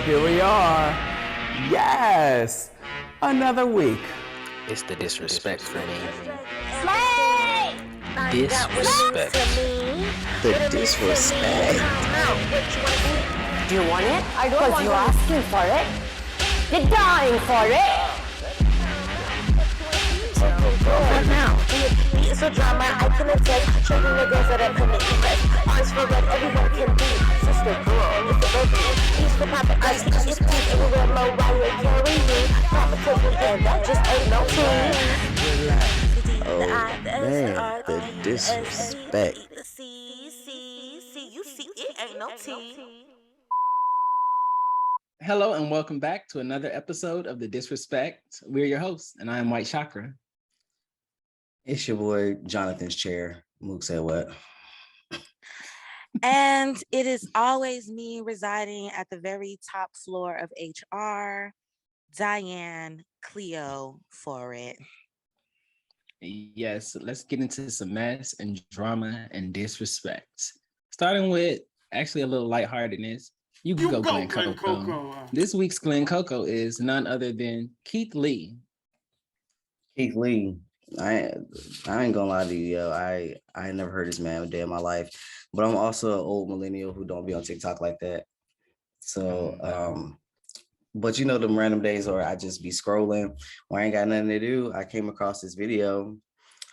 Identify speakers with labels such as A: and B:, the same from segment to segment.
A: here we are. Yes, another week.
B: It's the disrespect for me.
C: Slay!
B: Disrespect.
C: The disrespect.
D: Do you want it? I don't want it. Because you're asking for it. You're dying for it.
C: What now? It's a drama, I can attest. Show you niggas that I couldn't impress. Honest for that everyone can be. Sister girl, it's a baby. He's for poppin' ice, it's peace everywhere. Mariah Carey, competition, and that just ain't no team.
E: Oh man, the disrespect.
C: You see, it ain't no team.
F: Hello and welcome back to another episode of The Disrespect. We're your hosts, and I am White Chakra.
E: It's your boy, Jonathan's chair. Mook said what?
G: And it is always me residing at the very top floor of HR, Diane Cleo for it.
F: Yes, let's get into some mess and drama and disrespect. Starting with actually a little lightheartedness. You can go Glen Coco. This week's Glen Coco is none other than Keith Lee.
E: Keith Lee. I ain't gonna lie to you, yo. I never heard this man a day in my life, but I'm also an old millennial who don't be on TikTok like that. So, but you know, them random days where I just be scrolling, where I ain't got nothing to do. I came across this video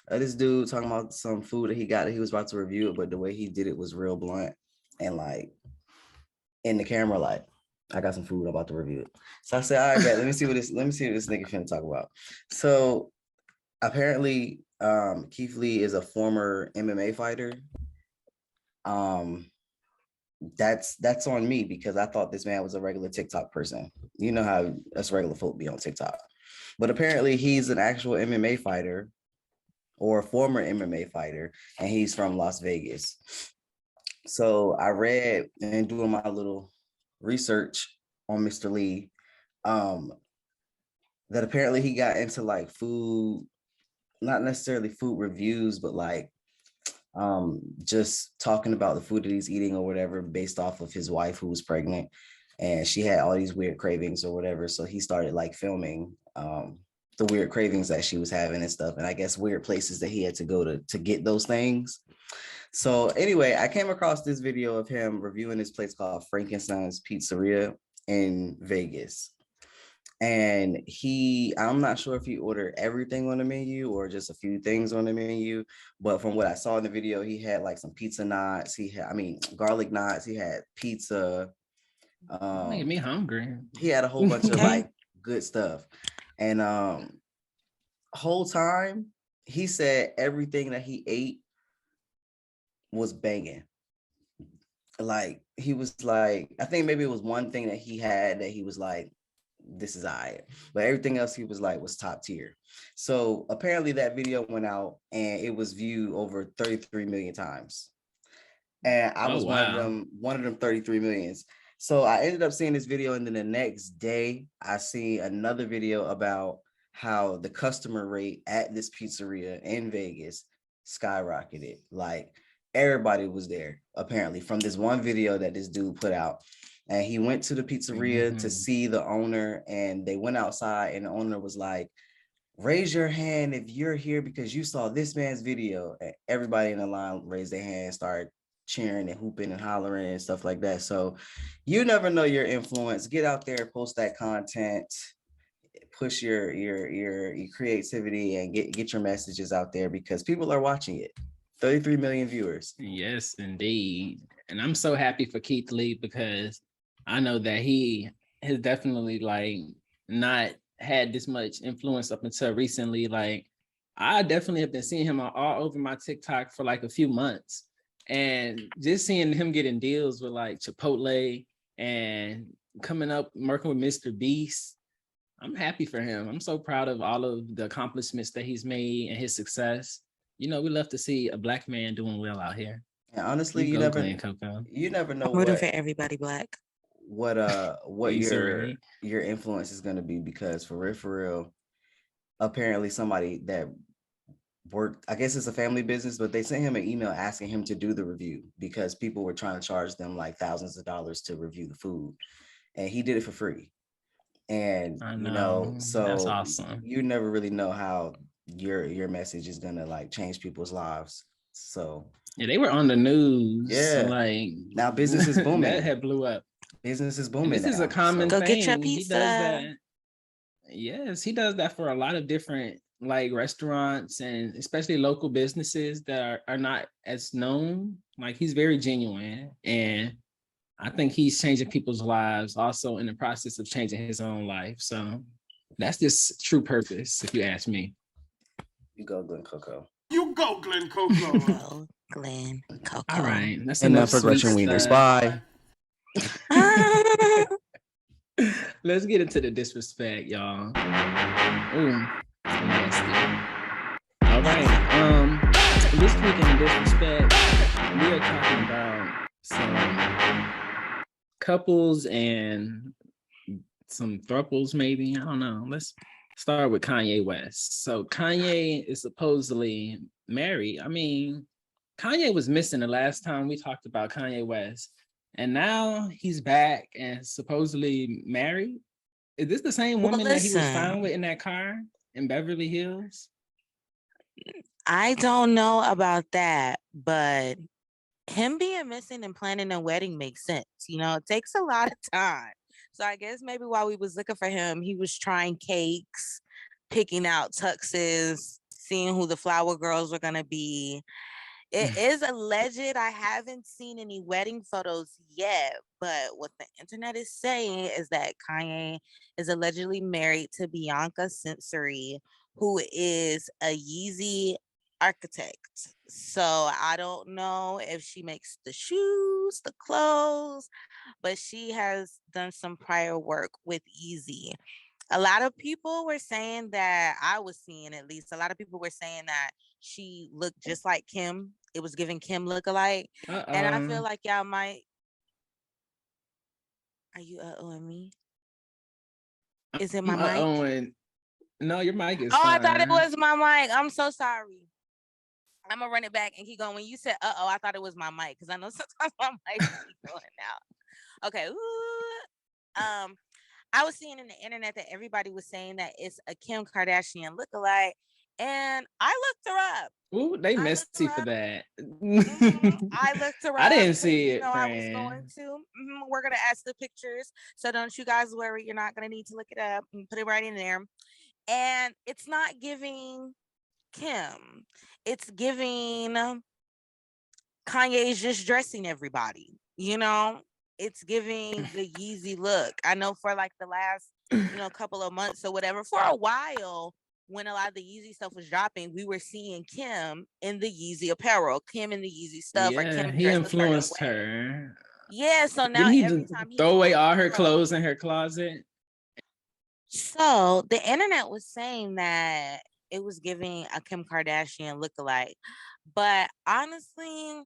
E: of this dude talking about some food that he got. He was about to review it, but the way he did it was real blunt and like in the camera, like, I got some food, I'm about to review it. So I said, all right, let me see what this nigga finna talk about. So apparently, Keith Lee is a former MMA fighter. That's on me because I thought this man was a regular TikTok person. You know how us regular folk be on TikTok. But apparently he's an actual MMA fighter or a former MMA fighter, and he's from Las Vegas. So I read and doing my little research on Mr. Lee, that apparently he got into like food, not necessarily food reviews, but like just talking about the food that he's eating or whatever based off of his wife who was pregnant and she had all these weird cravings or whatever. So he started like filming the weird cravings that she was having and stuff. And I guess weird places that he had to go to get those things. So anyway, I came across this video of him reviewing this place called Frankenstein's Pizzeria in Vegas. And I'm not sure if he ordered everything on the menu or just a few things on the menu, but from what I saw in the video, he had like some pizza knots. Garlic knots. He had pizza.
F: Made me hungry.
E: He had a whole bunch of like good stuff. And whole time he said everything that he ate was banging. Like he was like, I think maybe it was one thing that he had that he was like, this is all right, but everything else he was like was top tier. So apparently that video went out and it was viewed over 33 million times, and I was one of them 33 millions. So I ended up seeing this video, and then the next day I see another video about how the customer rate at this pizzeria in Vegas skyrocketed. Like everybody was there apparently from this one video that this dude put out. And he went to the pizzeria to see the owner, and they went outside, and the owner was like, raise your hand if you're here because you saw this man's video. And everybody in the line raised their hand, started cheering and hooping and hollering and stuff like that. So you never know your influence. Get out there, post that content, push your creativity, and get your messages out there because people are watching it. 33 million viewers.
F: Yes, indeed. And I'm so happy for Keith Lee because I know that he has definitely like not had this much influence up until recently. Like I definitely have been seeing him all over my TikTok for like a few months, and just seeing him getting deals with like Chipotle and coming up working with Mr. Beast. I'm happy for him. I'm so proud of all of the accomplishments that he's made and his success. You know, we love to see a Black man doing well out here.
E: And honestly, you never know
G: Rooting for everybody Black.
E: What your influence is going to be, because for real, apparently somebody that worked, I guess it's a family business, but they sent him an email asking him to do the review because people were trying to charge them like thousands of dollars to review the food. and he did it for free. And
F: I
E: you
F: know.
E: know,
F: That's
E: so
F: awesome.
E: you never really know how your message is gonna like change people's lives. So
F: Yeah, they were on the news.
E: yeah,
F: Like
E: now business is
F: that
E: booming.
F: had blew up.
E: Business is
F: And
E: booming
F: this is a
E: now.
F: common
E: So
G: Go get your
F: thing. He does
G: pizza.
F: that. Yes, he does that for a lot of different like restaurants and especially local businesses that are not as known. Like he's very genuine. And I think he's changing people's lives also in the process of changing his own life. So that's just true purpose, if you ask me.
E: you go, Glen Coco.
H: You go, Glen Coco.
G: Go, Glen, Coco.
F: All right. That's
E: Enough
F: enough sweet
E: progression wieners.
F: stuff.
E: Bye.
F: Let's get into the disrespect, y'all. Ooh, nasty. All right. This week in disrespect, we are talking about some couples and some thruples, maybe. I don't know. Let's start with Kanye West. So Kanye is supposedly married. I mean, Kanye was missing the last time we talked about Kanye West. And now he's back and supposedly married. Is this the same
G: Well,
F: woman that he was
G: listen.
F: found with in that car in Beverly Hills?
G: I don't know about that, but him being missing and planning a wedding makes sense. You know, it takes a lot of time. So I guess maybe while we was looking for him, he was trying cakes, picking out tuxes, seeing who the flower girls were gonna be. It is alleged. I haven't seen any wedding photos yet, but what the internet is saying is that Kanye is allegedly married to Bianca Sensory, who is a Yeezy architect. So I don't know if she makes the shoes, the clothes, but she has done some prior work with Yeezy. A lot of people were saying that I was seeing at least a lot of people were saying that she looked just like Kim. It was giving Kim look-alike. And I feel like y'all might. Are you uh-ohing me? Is it my mic?
F: Owen. No, your mic is
G: Oh,
F: fine.
G: I thought it was my mic. I'm so sorry. I'm gonna run it back and keep going. When you said I thought it was my mic because I know sometimes my mic keep going out. Okay. Ooh. I was seeing in the internet that everybody was saying that it's a Kim Kardashian lookalike, and I looked her up.
F: Ooh, they messy for that.
G: I looked her up.
F: I didn't see
G: You
F: it,
G: know, I was
F: friend.
G: going to. We're gonna ask the pictures, so don't you guys worry. You're not gonna need to look it up and put it right in there. And it's not giving Kim. It's giving Kanye's just dressing everybody. You know, it's giving the Yeezy look. I know for like the last, couple of months or whatever, for a while, when a lot of the Yeezy stuff was dropping, we were seeing Kim in the Yeezy apparel, Kim in the Yeezy stuff, or
F: Yeah,
G: Kim
F: he
G: dressed a certain
F: influenced
G: way.
F: her.
G: Yeah, so now
F: Didn't he
G: every time he
F: throw away all her
G: posts,
F: clothes in her closet?
G: so the internet was saying that it was giving a Kim Kardashian lookalike, but honestly,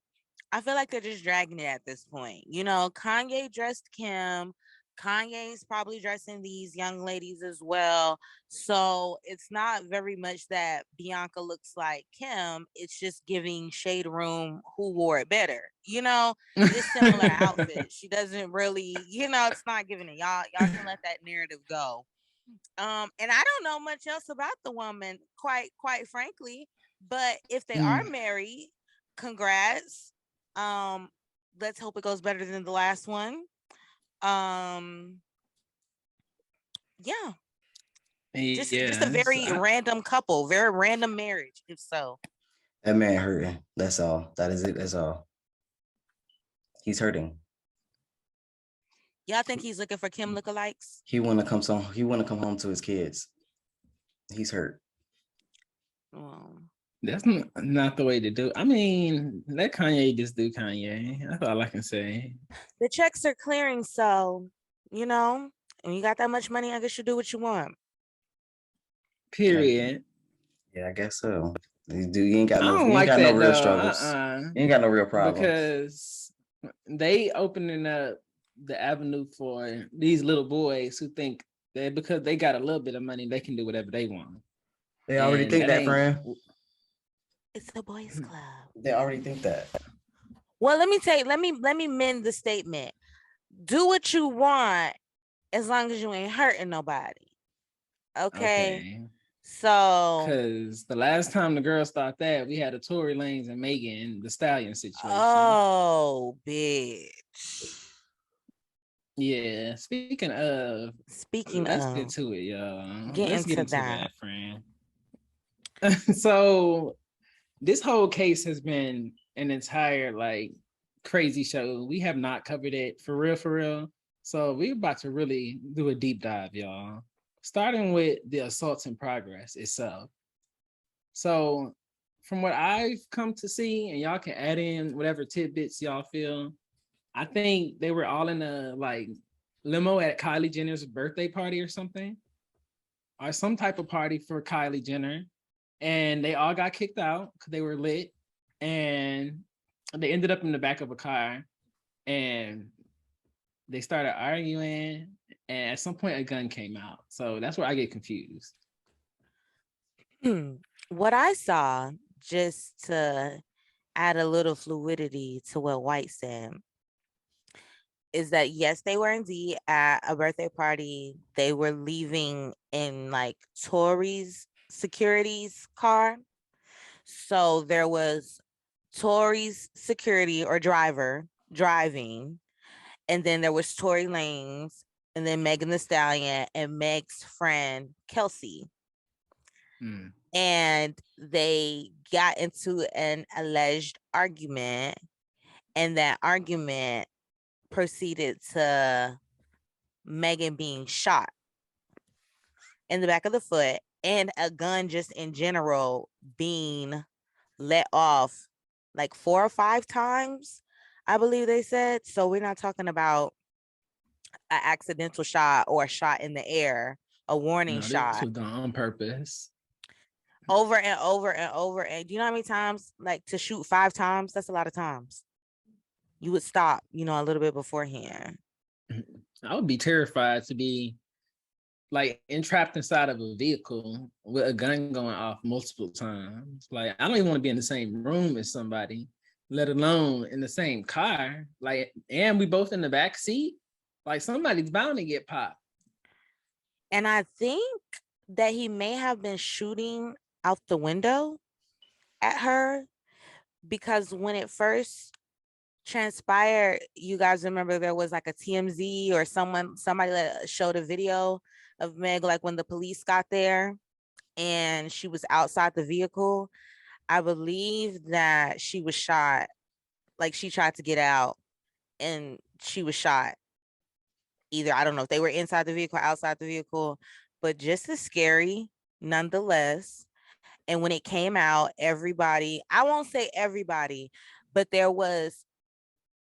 G: I feel like they're just dragging it at this point. You know, Kanye dressed Kim. Kanye's probably dressing these young ladies as well. So it's not very much that Bianca looks like Kim. It's just giving Shade Room who wore it better. You know, just similar outfits. She doesn't really, it's not giving it. Y'all can let that narrative go. And I don't know much else about the woman, quite frankly. But if they are married, congrats. Let's hope it goes better than the last one. Yeah. Just a very random couple, very random marriage, if so.
E: That man hurting. That's all. That is it. That's all. He's hurting.
G: Y'all think he's looking for Kim lookalikes?
E: He wanna come home to his kids. He's hurt.
F: That's not the way to do it. I mean, let Kanye just do Kanye. That's all I can say.
G: The checks are clearing, so and you got that much money, I guess you do what you want.
F: Period.
E: Yeah, I guess so. You ain't got no real struggles. You ain't got no real problems.
F: Because they opening up the avenue for these little boys who think that because they got a little bit of money, they can do whatever they want.
E: They already think that, friend.
G: It's a boys' club.
E: They already think that.
G: Well, let me mend the statement. Do what you want as long as you ain't hurting nobody. Okay.
F: Okay.
G: So,
F: Because the last time the girls thought that, we had a Tory Lanez and Megan the Stallion situation.
G: oh, bitch.
F: Yeah. Speaking let's get
G: of,
F: to it, y'all.
G: get
F: Let's get
G: into
F: into
G: that.
F: that, friend. So this whole case has been an entire like crazy show. We have not covered it for real, for real. So we're about to really do a deep dive, y'all. Starting with the assault in progress itself. So from what I've come to see, and y'all can add in whatever tidbits y'all feel, I think they were all in a like limo at Kylie Jenner's birthday party or something, or some type of party for Kylie Jenner. And they all got kicked out because they were lit. And they ended up in the back of a car and they started arguing. And at some point, a gun came out. So that's where I get confused.
G: What I saw, just to add a little fluidity to what White said, is that yes, they were indeed at a birthday party. They were leaving in like Tory's security's car. So there was Tory's security or driver driving, and then there was Tory Lanez, and then Megan the Stallion and Meg's friend Kelsey. And they got into an alleged argument, and that argument proceeded to Megan being shot in the back of the foot and a gun just in general being let off like 4 or 5 times, I believe they said. So we're not talking about an accidental shot or a shot in the air, a warning shot.
F: This was done on purpose.
G: Over and over and over. And do you know how many times, like to shoot 5 times? That's a lot of times. You would stop, a little bit beforehand.
F: I would be terrified to be like entrapped inside of a vehicle with a gun going off multiple times. Like, I don't even want to be in the same room as somebody, let alone in the same car. Like, and we both in the back seat. Like, somebody's bound to get popped.
G: And I think that he may have been shooting out the window at her, because when it first transpired, you guys remember there was like a TMZ or somebody that showed a video of Meg, like when the police got there and she was outside the vehicle. I believe that she was shot, like she tried to get out and she was shot. Either, I don't know if they were inside the vehicle, outside the vehicle, but just as scary nonetheless. And when it came out, everybody, I won't say everybody, but there was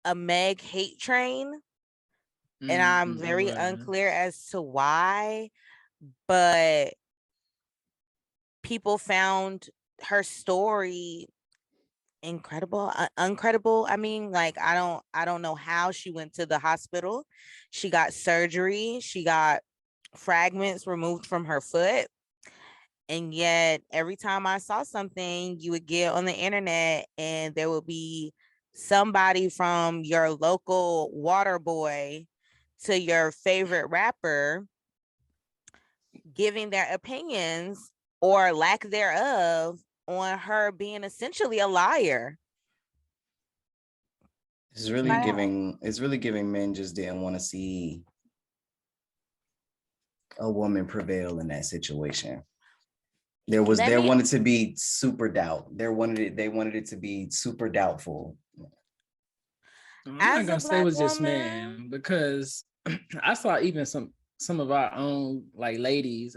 G: a Meg hate train. And I'm very unclear as to why, but people found her story uncredible. I mean, like, I don't know how she went to the hospital. She got surgery. She got fragments removed from her foot. And yet every time I saw something, you would get on the internet and there would be somebody from your local water boy to your favorite rapper giving their opinions or lack thereof on her being essentially a liar.
E: It's really giving men just didn't want to see a woman prevail in that situation. There wanted to be super doubt. They wanted it to be super doubtful.
F: I'm not gonna say it was just men, because I saw even some of our own like ladies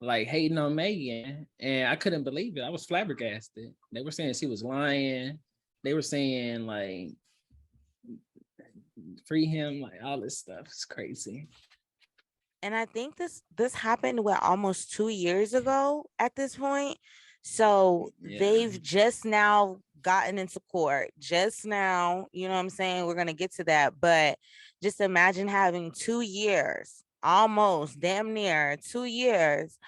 F: like hating on Megan, and I couldn't believe it. I was flabbergasted. They were saying she was lying. They were saying like free him, like all this stuff. It's crazy.
G: And I think this happened almost 2 years ago at this point. So they've just now gotten into court. Just now, you know what I'm saying? We're gonna get to that. But just imagine having 2 years, almost damn near 2 years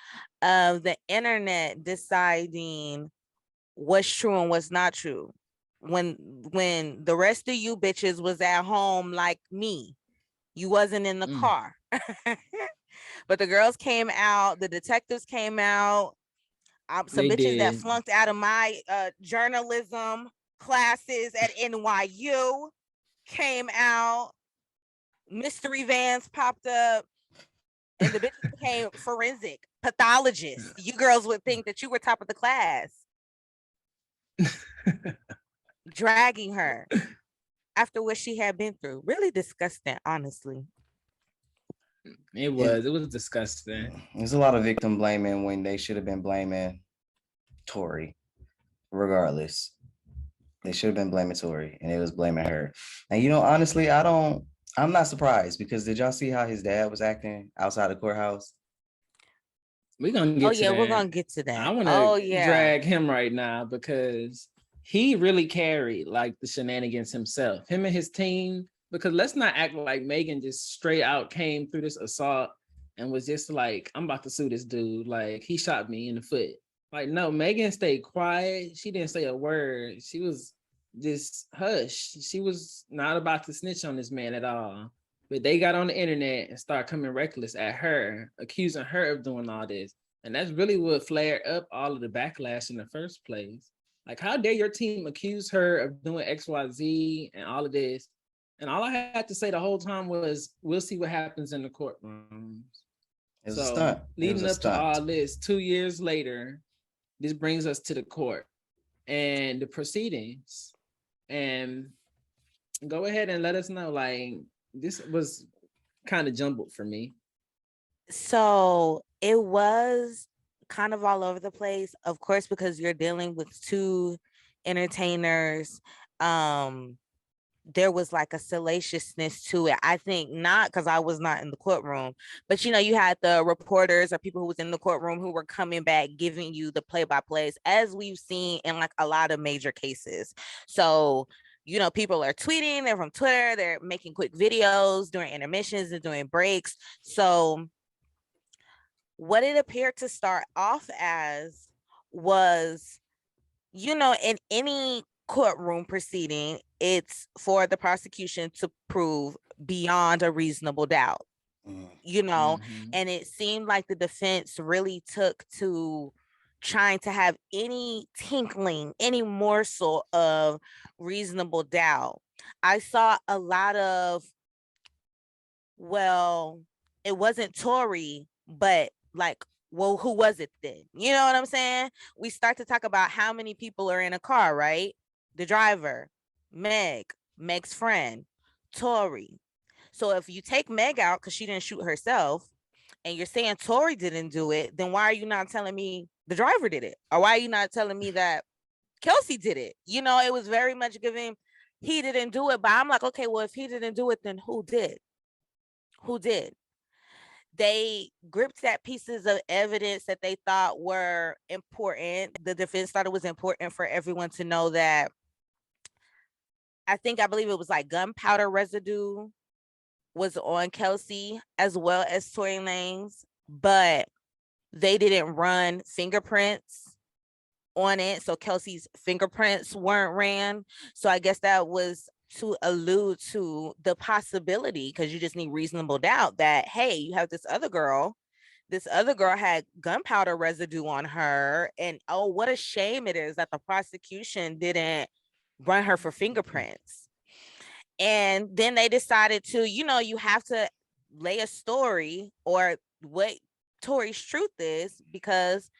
G: of the internet deciding what's true and what's not true. When the rest of you bitches was at home like me. You wasn't in the car. But the girls came out, the detectives came out. Some
F: They
G: bitches that
F: did.
G: flunked out of my journalism classes at NYU came out. Mystery vans popped up, and the bitches became forensic pathologists. You girls would think that you were top of the class. Dragging her after what she had been through. Really disgusting, honestly.
F: It was disgusting.
E: There's a lot of victim blaming when they should have been blaming Tory. Regardless, they should have been blaming Tory, and it was blaming her. And honestly, I'm not surprised, because did y'all see how his dad was acting outside the courthouse?
F: We're gonna get to that.
G: We're gonna get to that.
F: I want to drag him right now because he really carried like the shenanigans himself, him and his team. Because let's not act like Megan just straight out came through this assault and was just like, I'm about to sue this dude. Like, he shot me in the foot. Like, no, Megan stayed quiet. She didn't say a word. She was just hush. She was not about to snitch on this man at all. But they got on the internet and started coming reckless at her, accusing her of doing all this. And that's really what flared up all of the backlash in the first place. Like, how dare your team accuse her of doing XYZ and all of this? And all I had to say the whole time was, we'll see what happens in the courtrooms.
E: It was a stunt.
F: Leading up to all this, 2 years later, this brings us to the court and the proceedings. And go ahead and let us know, like, this was kind of jumbled for me.
G: So it was kind of all over the place, of course, because you're dealing with two entertainers. There was like a salaciousness to it. I think not because I was not in the courtroom, but you had the reporters or people who was in the courtroom who were coming back, giving you the play-by-plays, as we've seen in like a lot of major cases. So, people are tweeting, they're from Twitter, they're making quick videos during intermissions and during breaks. So what it appeared to start off as was, in any courtroom proceeding, it's for the prosecution to prove beyond a reasonable doubt, and it seemed like the defense really took to trying to have any tinkling, any morsel of reasonable doubt. I saw a lot of, well, it wasn't Tory, but like, well, who was it then? You know what I'm saying? We start to talk about how many people are in a car, right? The driver, Meg's friend, Tory. So if you take Meg out because she didn't shoot herself, and you're saying Tory didn't do it, then why are you not telling me the driver did it? Or why are you not telling me that Kelsey did it? It was very much giving, he didn't do it. But I'm like, okay, well, if he didn't do it, then who did? Who did? They gripped at pieces of evidence that they thought were important. The defense thought it was important for everyone to know that, I believe it was like gunpowder residue was on Kelsey as well as Tory Lanez, but they didn't run fingerprints on it. So Kelsey's fingerprints weren't ran. So I guess that was to allude to the possibility, because you just need reasonable doubt, that, hey, you have this other girl had gunpowder residue on her, and oh, what a shame it is that the prosecution didn't run her for fingerprints. And then they decided to, you have to lay a story or what Tory's truth is, because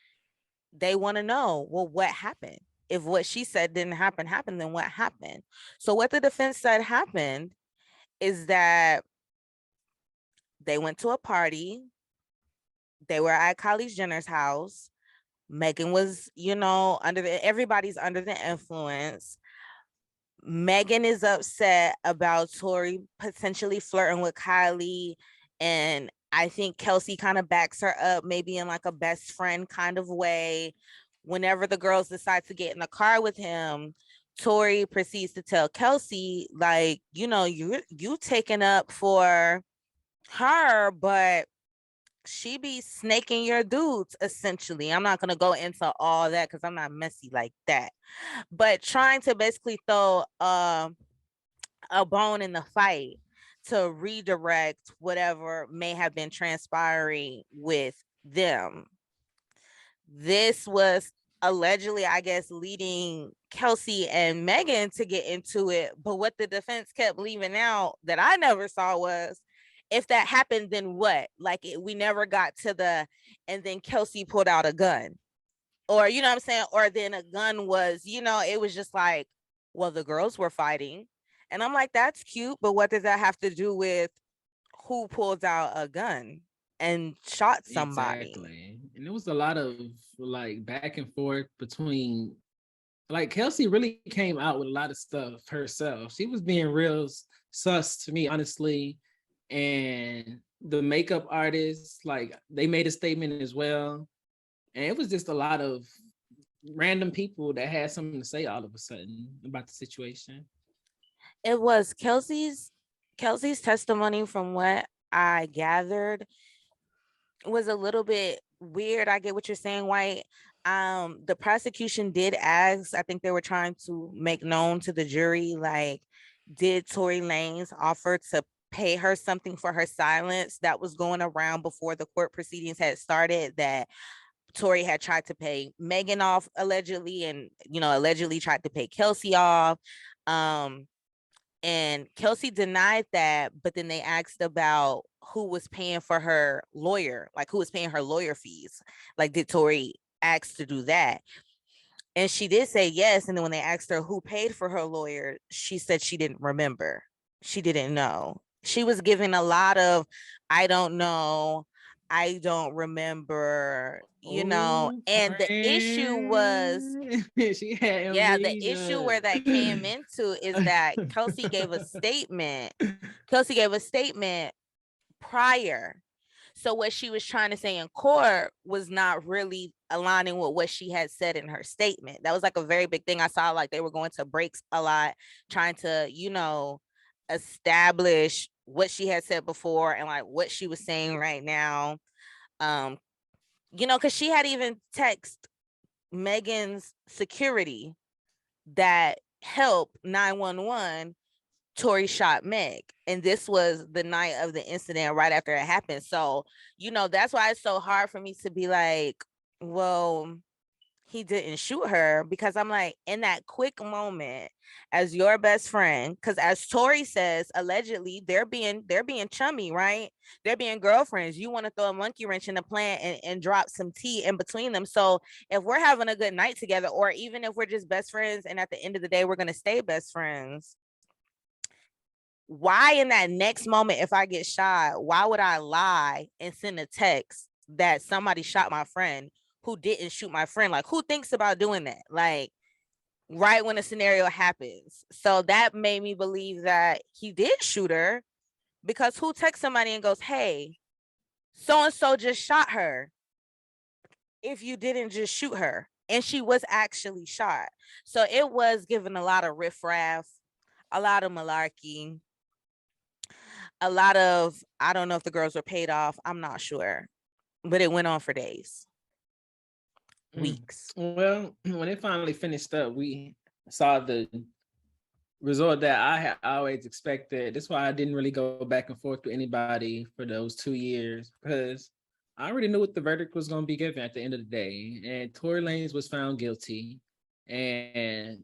G: they want to know, well, what happened? If what she said didn't happen, then what happened? So what the defense said happened is that they went to a party. They were at Kylie Jenner's house. Megan was, everybody's under the influence. Megan is upset about Tory potentially flirting with Kylie, and I think Kelsey kind of backs her up, maybe in like a best friend kind of way. Whenever the girls decide to get in the car with him, Tory proceeds to tell Kelsey, like, you taking up for her, but she be snaking your dudes, essentially. I'm not going to go into all that because I'm not messy like that. But trying to basically throw a bone in the fight to redirect whatever may have been transpiring with them. This was allegedly, I guess, leading Kelsey and Megan to get into it. But what the defense kept leaving out that I never saw was, if that happened, then what? Like, we never got to the, and then Kelsey pulled out a gun. Or, you know what I'm saying? Or then a gun was, it was just like, well, the girls were fighting. And I'm like, that's cute. But what does that have to do with who pulls out a gun and shot somebody?
F: Exactly. And there was a lot of like back and forth between, like, Kelsey really came out with a lot of stuff herself. She was being real sus to me, honestly. And the makeup artists, like, they made a statement as well. And it was just a lot of random people that had something to say all of a sudden about the situation.
G: It was Kelsey's testimony, from what I gathered, was a little bit weird. I get what you're saying, White. The prosecution did ask, I think they were trying to make known to the jury, like, did Tory Lanez offer to pay her something for her silence? That was going around before the court proceedings had started, that Tory had tried to pay Megan off allegedly, and allegedly tried to pay Kelsey off. And Kelsey denied that, but then they asked about who was paying for her lawyer, like who was paying her lawyer fees. Like, did Tory ask to do that? And she did say yes. And then when they asked her who paid for her lawyer, she said she didn't remember. She didn't know. She was giving a lot of, I don't know, I don't remember, and the issue was,
F: she had
G: the issue where that came into is that Kelsey gave a statement prior. So what she was trying to say in court was not really aligning with what she had said in her statement. That was like a very big thing. I saw like they were going to breaks a lot, trying to, establish what she had said before and like what she was saying right now. Because she had even text Megan's security that helped 911. Tory shot Meg, and this was the night of the incident, right after it happened. So, that's why it's so hard for me to be like, well, he didn't shoot her, because I'm like, in that quick moment, as your best friend, because as Tory says, allegedly they're being chummy, right? They're being girlfriends. You want to throw a monkey wrench in the plan and drop some tea in between them. So if we're having a good night together, or even if we're just best friends, and at the end of the day we're gonna stay best friends, why in that next moment, if I get shot, why would I lie and send a text that somebody shot my friend who didn't shoot my friend? Like, who thinks about doing that? Like, right when a scenario happens. So that made me believe that he did shoot her, because who texts somebody and goes, hey, so-and-so just shot her, if you didn't just shoot her? And she was actually shot. So it was given a lot of riffraff, a lot of malarkey, a lot of, I don't know if the girls were paid off. I'm not sure, but it went on for days, weeks.
F: Well, when it finally finished up, we saw the result that I had always expected. That's why I didn't really go back and forth with anybody for those 2 years, because I already knew what the verdict was going to be given at the end of the day. And Tory Lanez was found guilty. And,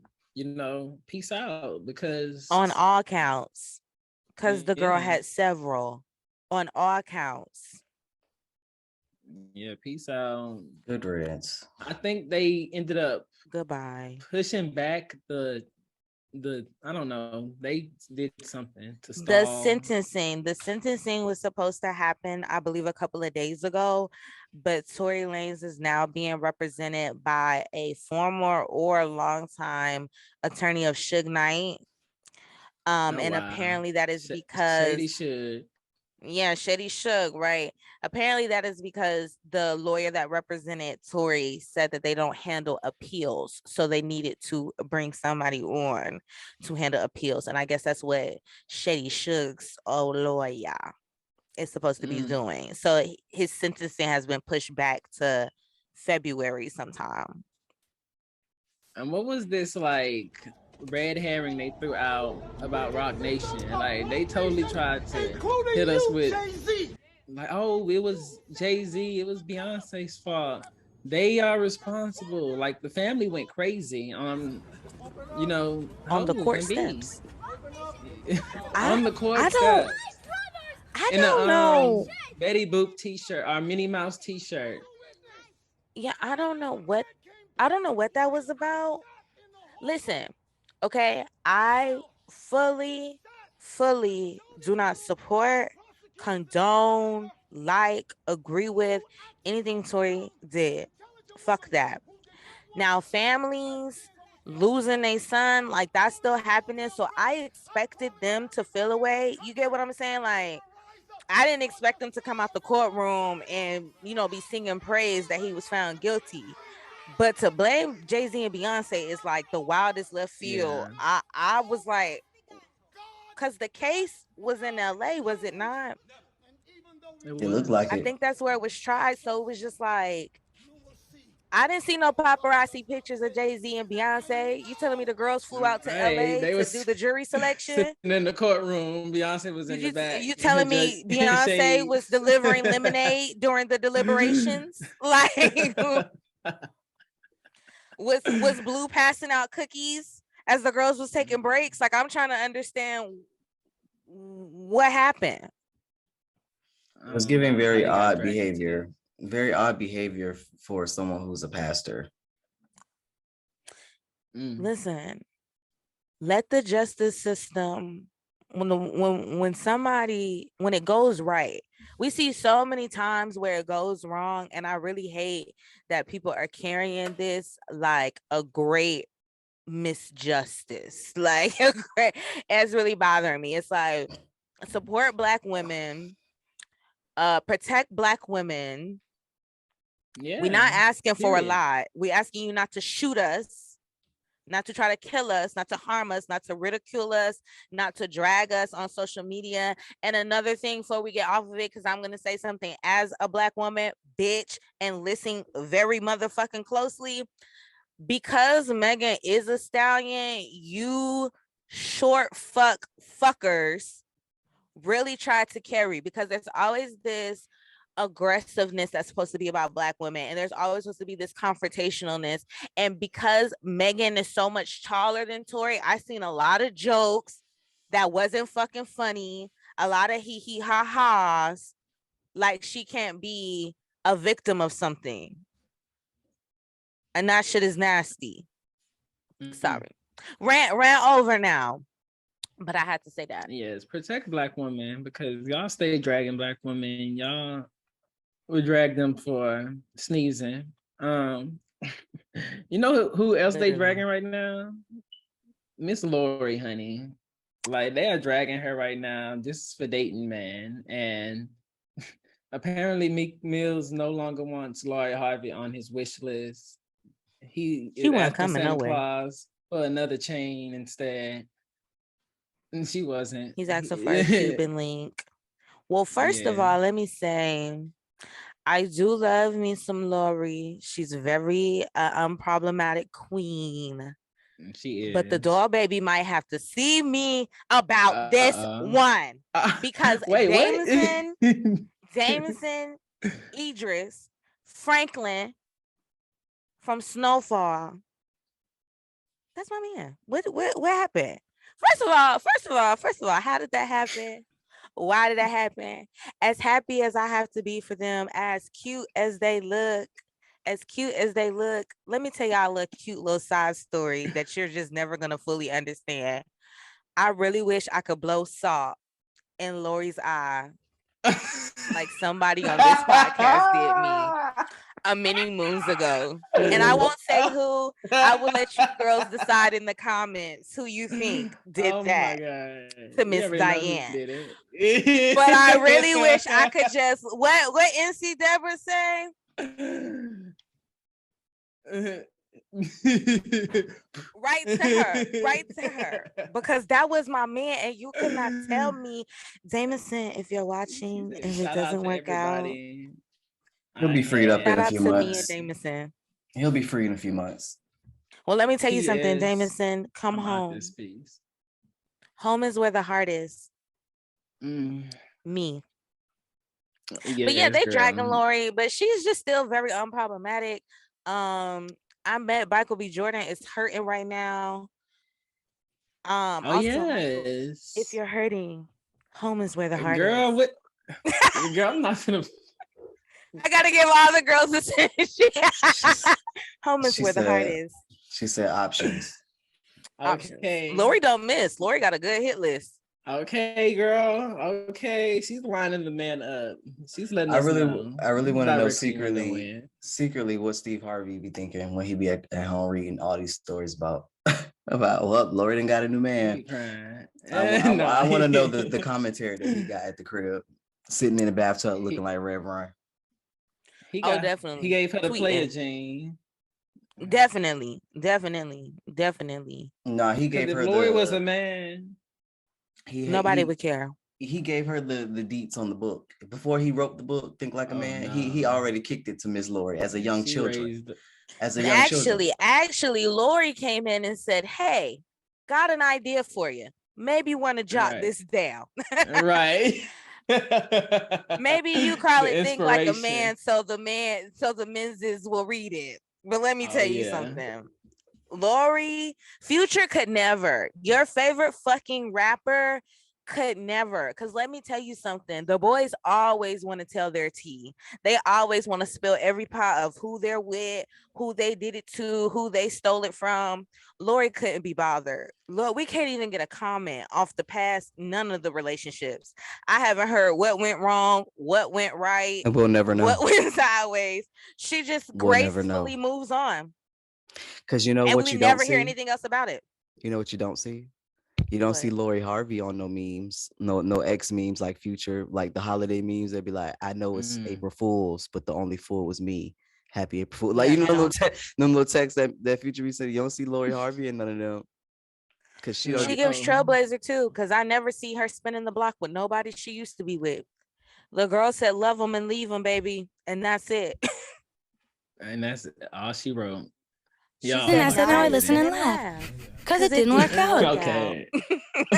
F: peace out, because
G: on all counts. Because the girl had several, on all counts.
F: Yeah, peace out.
E: Good riddance.
F: I think they ended up
G: goodbye
F: pushing back the I don't know, they did something to stall.
G: The sentencing was supposed to happen, I believe, a couple of days ago, but Tory Lanez is now being represented by a former or longtime attorney of Suge Knight. And apparently that is because
F: Shady Suge.
G: Yeah, Shady Suge, right? Apparently that is because the lawyer that represented Tory said that they don't handle appeals, so they needed to bring somebody on to handle appeals. And I guess that's what Shady Suge's lawyer is supposed to be doing. So his sentencing has been pushed back to February sometime.
F: And what was this like red herring they threw out about Rock Nation. Like they totally tried to hit us with like, oh, it was Jay-Z, it was Beyonce's fault. They are responsible. Like the family went crazy on, you know,
G: On the
F: Hov
G: court
F: and B.
G: steps.
F: On the court
G: I
F: steps. In
G: don't know.
F: Betty Boop t-shirt or Minnie Mouse t-shirt.
G: Yeah, I don't know what that was about. Listen, okay, I fully do not support, condone, agree with anything Tory did. Fuck that. Now, families losing their son, like that's still happening. So I expected them to feel away. You get what I'm saying? Like, I didn't expect them to come out the courtroom and, you know, be singing praise that he was found guilty. But to blame Jay-Z and Beyonce is like the wildest left field.
F: Yeah.
G: I was like, because the case was in LA, was it not?
E: It looked like
G: I
E: it.
G: think that's where it was tried. So it was just like, I didn't see no paparazzi pictures of Jay-Z and Beyonce. You telling me the girls flew out to LA to do the jury selection?
F: Sitting in the courtandroom, Beyonce was in the back.
G: You telling me Beyonce was delivering lemonade during the deliberations? Like, was Blue passing out cookies as the girls was taking breaks? Like, I'm trying to understand what happened.
E: It was giving very odd behavior. Very odd behavior for someone who's a pastor.
G: Listen, let the justice system, when it goes right, we see so many times where it goes wrong, and I really hate that people are carrying this like a great misjustice. Like, it's really bothering me. It's like, support Black women, protect Black women.
F: Yeah,
G: we're not asking for a lot. We're asking you not to shoot us, not to try to kill us, not to harm us, not to ridicule us, not to drag us on social media. And another thing before we get off of it, because I'm going to say something as a Black woman, bitch, and listen very motherfucking closely. Because Megan is a stallion, you short fuckers really try to carry, because there's always this aggressiveness that's supposed to be about Black women, and there's always supposed to be this confrontationalness. And because Megan is so much taller than Tory, I seen a lot of jokes that wasn't fucking funny, a lot of hee ha ha's, like she can't be a victim of something, and that shit is nasty. Sorry, rant over now, but I had to say that.
F: Yes, protect Black women, because y'all stay dragging Black women. Y'all would drag them for sneezing. You know who else they dragging right now? Miss Lori, honey. Like, they are dragging her right now just for dating, man. And apparently Meek Mills no longer wants Lori Harvey on his wish list. She wasn't coming nowhere. Claus for another chain instead. And she wasn't.
G: He's asking for a Cuban link. Well, first of all, let me say, I do love me some Lori. She's a very unproblematic queen.
F: She is.
G: But the doll baby might have to see me about this one. Because Damson, Idris, Franklin from Snowfall. That's my man. What happened? First of all, how did that happen? Why did that happen? As happy as I have to be for them, as cute as they look, let me tell y'all a little cute little side story that you're just never gonna fully understand. I really wish I could blow salt in Lori's eye, like somebody on this podcast did me a many moons ago. And I won't say who. I will let you girls decide in the comments who you think did that to Miss Diane. But I really wish I could just what NC Deborah say? Right to her, because that was my man, and you could not tell me, Damson, if you're watching, if it doesn't work out,
E: he'll be freed up in a few months.
G: Damson.
E: He'll be free in a few months.
G: Well, let me tell you
F: He
G: something,
F: is
G: Damson. Come
F: a
G: home.
F: masterpiece.
G: Home is where the heart is.
F: Mm.
G: Me.
F: Yes,
G: But yeah, they dragging
F: girl.
G: Lori, but she's just still very unproblematic. I bet Michael B. Jordan is hurting right now.
F: Oh
G: Also, Michael,
F: yes.
G: if you're hurting, home is where the heart
F: Girl,
G: is.
F: what? Girl, I'm not gonna.
G: I gotta give all the girls attention. Home is where the heart is.
E: She said options.
F: Okay.
G: Lori don't miss. Lori got a good hit list.
F: Okay, girl. Okay, she's lining the man up. She's letting us know.
E: I really want to know
F: secretly
E: what Steve Harvey be thinking when he be at home reading all these stories about Lori done got a new man. I want to know the commentary that he got at the crib, sitting in the bathtub looking like Red Run.
G: Definitely.
F: He gave her the
G: Tweeting.
F: player gene.
G: Definitely.
E: No, he gave her.
F: If Lori was a man,
G: nobody would care.
E: He gave her the deets on the book before he wrote the book. Think Like a Man. No. He already kicked it to Miss Lori as a young children.
G: Actually, Lori came in and said, "Hey, got an idea for you. Maybe want to jot this down."
F: Right.
G: Maybe you call it Think Like a Man, so the menses will read it. But let me tell you something. Lori, Future could never. Your favorite fucking rapper could never. Because let me tell you something. The boys always want to tell their tea. They always want to spill every pot of who they're with, who they did it to, who they stole it from. Lori couldn't be bothered. Look, we can't even get a comment off the past, none of the relationships. I haven't heard what went wrong, what went right.
E: And we'll never know.
G: What went sideways. She just gracefully moves on.
E: Because you know
G: and
E: what
G: we
E: you
G: never
E: don't
G: hear
E: see?
G: anything else about it.
E: You know what you don't see? You don't see Lori Harvey on no memes, no X memes like Future, like the holiday memes. They'd be like, I know it's April Fools, but the only fool was me. Happy April Fool. Like, you know, them little texts that Future said, you don't see Lori Harvey and none of them. Because she
G: gives Trailblazer too, because I never see her spinning the block with nobody she used to be with. The girl said, love them and leave them, baby. And that's it. And
F: that's all she wrote.
I: And I said, now I listen and laugh. Because it didn't work out.
F: Okay.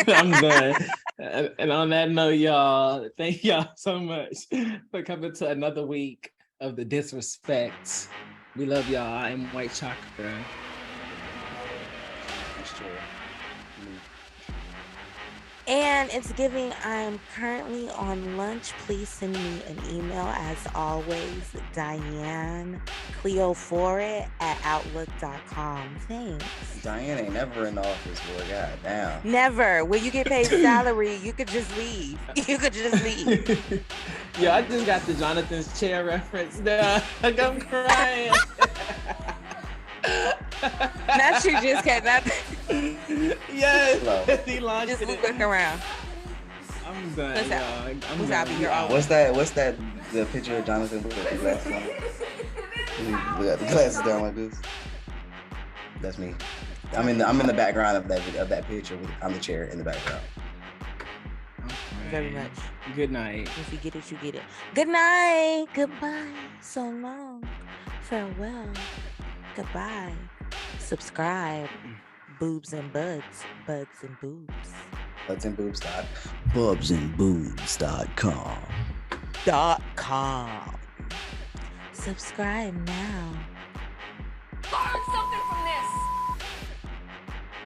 F: I'm done. And on that note, y'all, thank y'all so much for coming to another week of the disrespect. We love y'all. I'm White Chakra.
G: And it's giving. I'm currently on lunch. Please send me an email as always. Diane Cleophore at outlook.com. Thanks.
E: Diane ain't never in the office, boy. God damn.
G: Never. When you get paid salary, you could just leave.
F: Yeah, I just got the Jonathan's chair reference now. I'm crying.
G: Not you just got nothing.
F: Yes. He launched
G: just look around.
F: I'm done, y'all.
E: What's that? The picture of Jonathan with the glasses on. We got the glasses down like this. That's me. I'm in the background of that picture on the chair in the background.
G: Very much.
F: Good night.
G: If you get it, you get it. Good night. Goodbye. So long. Farewell. Goodbye. Subscribe. Boobs and buds. Buds and boobs.
E: Bubsandboobs.com.
G: Subscribe now.
I: Learn something from